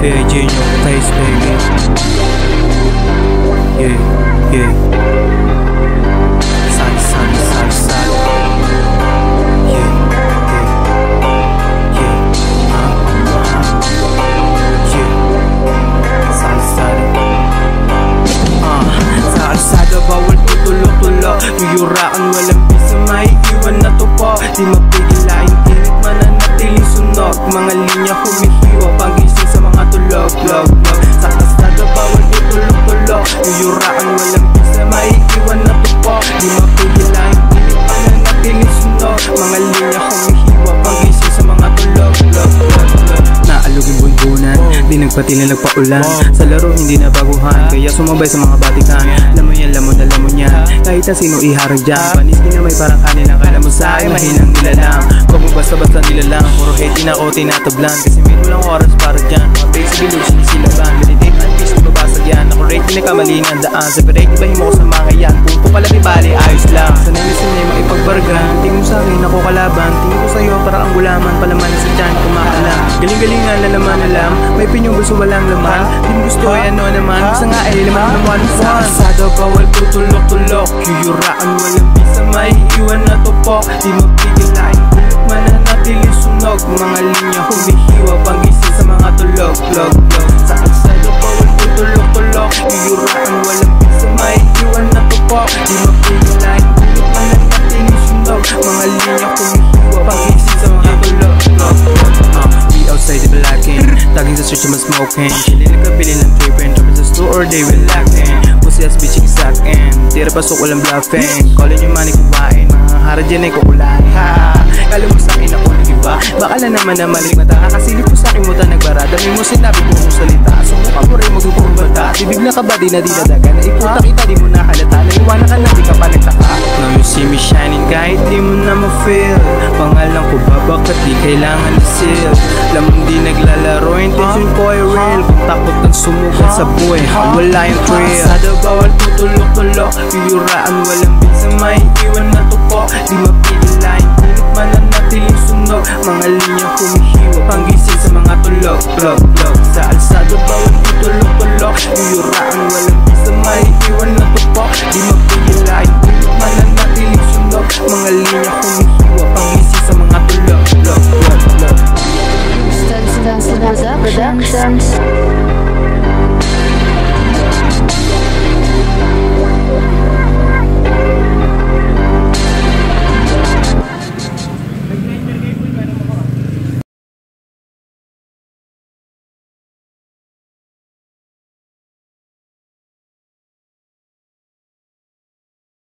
Yeah, Genius face, baby. Yeah, yeah. Side, side, side, side. Yeah, yeah. Yeah, yeah. Side, side. Sa kalsada bawal tutulok-tulok, yuyuraan walang bisa, maiiwan na to po. Di mapigil laing init, mananatiling sunog. Mga linya humihiwa, pagising sa mga tulog. Sa kalsada bawal tutulok-tulok, yuyuraan walang bisa, maiiwan na to po. Di mapigil laing init, mananatiling sunog. Mga linya humihiwa, pagising sa mga tulog. Naalugin bunbunan, di nagpatili nagpaulan. Sa laro hindi na baguhan, kaya sumabay sa mga batikan. Alam mo yan, lamon na lamon yan, kahit na sino iharang dyan. Panis din na may parang kanilang, kala mo sa akin mahinang nila lang. Huwag mo basta-basta nila lang, puro hate din ako tinatablan. Kasi may walang oras para dyan, mga basic bilog sinisilaban. Meditate and peace, mababasag yan. Ako rate din nakamali ng daan, separate ibahin mo ko sa mga yan. Punto pala di bali, ayos lang. Sanay na sanay makipagbargan, tingin mo sa'kin ako kalaban. Tingin ko sa'yo para ang gulaman, palaman sa dyan kumakalam. Galing-galingan na naman alam, may pinyong gusto walang laman. Di mo gusto ay ano naman, basta nga ay laman ng one sa kalsada bawal tutulok-tulok, yuyuraan walang bisa, maiiwan na to po. Di mapigil laing bulok, mananatiling sunog. Mga linya humihiwa, pagising sa mga tulog. Sa kalsada bawal tutulok-tulok, yuyuraan walang bisa, maiiwan na to po. Di mapigil laing bulok, mananatiling sunog. Mga linya humihiwa, pagising sa mga tulog. We outside the blacking, tagging sa street, smoking. Chilling nagkabili ng tripping, dropping sa store or they relaxing. Pussy as bitching sakin, tira pasok walang bluffing. Calling yung money kumain, mga hara dyan ay kukulain. Kala mo sa'kin ako nag-iba, baka na naman na malik mata. Kasilip mo sa'kin mo ta nagbara, dami mo sinabi ko mong salita. Sumuka mo rin magpupurong bata, bibig na ka ba di na dinadaga. Naikuta kita di mo nakalata, naiwanan ka na di ka pa nagtaka. Now you see me shining kahit di mo na ma-feel. Pangalan ko ba bakit di kailangan i-seal? Lamang di naglalaro, intention ko ay real. Kung takot kang sumukat sa buhay, wala yung trail. Sada bawal tutulok-tulok, yuyuraan walang bisa, maiiwan na to po. Di mapigil laing kulit, mananatiling sunog. Mga linya humihiwa, pagising sa mga tulog. Sa alsada bawal tutulok-tulok, yuyuraan walang bisa, maiiwan na to po. Di mapigil laing kulit, mananatiling sunog. Mga linya humihiwa,